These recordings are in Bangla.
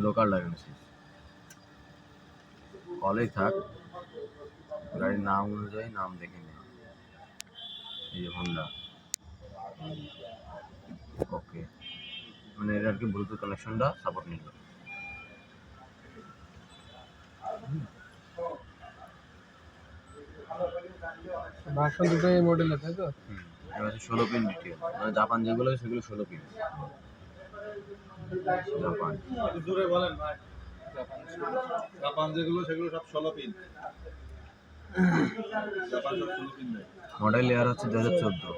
লোকাল ডায়াগনোসিস কলেই থাক, গাড়ির নাম অনুযায়ী নাম দেখে নে। এই যে হোন্ডা, ওকে, মানে এর আর কি ব্লুটুথ কানেকশনটা সাপোর্ট নিল। ভার্সন দুটো এই মডেলে, তাই তো? এবার 16 পিন ডিটেল, মানে জাপান যেগুলো সেগুলো 16 পিন। জাপান দূরে বলেন ভাই, জাপান যেগুলো সেগুলো সব 16 পিন। জাপান সব 16 পিন দেয়। মডেল ইয়ার হচ্ছে 2014।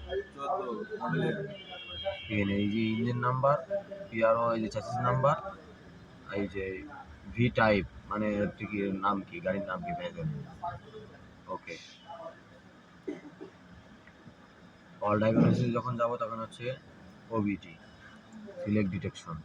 2014 মডেলের পিন, এই যে ইঞ্জিন নাম্বার, পিআরও, এই যে চ্যাসিস নাম্বার, এই যে ভি টাইপ, মানে কি নাম, কি গাড়ির নাম কি ভেজেল। ওকে, অল ডায়াগনোসিস যখন যাব তখন হচ্ছে OBT, select detection.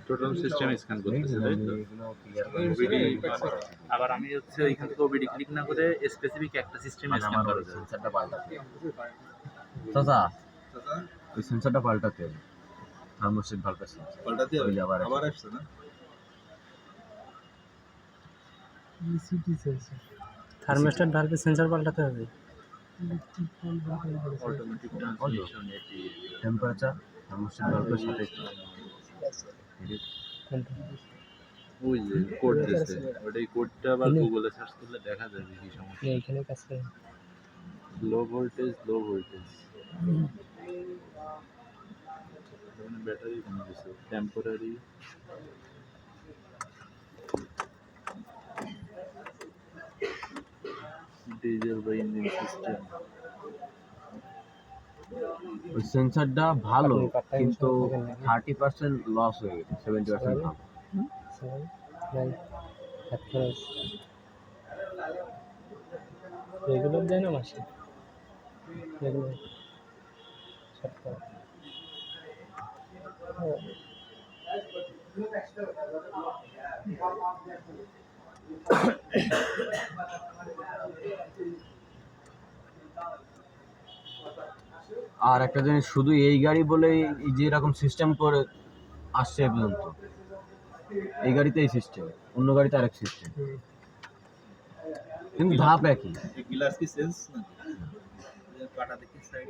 Total system scan করতেছে, তাই তো? আবার আমি হচ্ছে ওইখান থেকে ওবিডি ক্লিক না করে স্পেসিফিক একটা সিস্টেম স্ক্যান করা যায়। সেন্সরটা পাল্টাতে, দাদা ওই সেন্সরটা পাল্টাতে, থার্মোস্টেট ভালভের সেন্সর পাল্টাতে হবে, আবার আসছে না? ইসিটি সেন্সর, থার্মোস্ট্যাট ভালভের সেন্সর পাল্টাতে হবে। অটোমেটিক ট্রান্সমিশন, এটি টেম্পারেচার থার্মোস্টেট ভালভের সাথে ওই যে কোড দিয়েছে, ওটাই কোডটা আবার গুগলে সার্চ করলে দেখা যাবে কি সমস্যা। এইখানে কাজ করে low voltage, low voltage, battery কমে গেছে, টেম্পোরারি। ডিজেল বা ইঞ্জিন সিস্টেম। ওই সেন্সরটা ভালো, কিন্তু 30% লস হয়ে গেছে, 70% ভালো। রেগুলার দেয় না মাসে, রেগুলার সপ্তাহে। আর একটা জিনিস, শুধু এই গাড়ি বলে যে এরকম সিস্টেম করে আসছে এ পর্যন্ত, এই গাড়িতে এই সিস্টেম, অন্য গাড়িতে আরেক সিস্টেম, কিন্তু ধাপ একই। গ্লাস কি সেন্স না? কাটা দেখি সাইড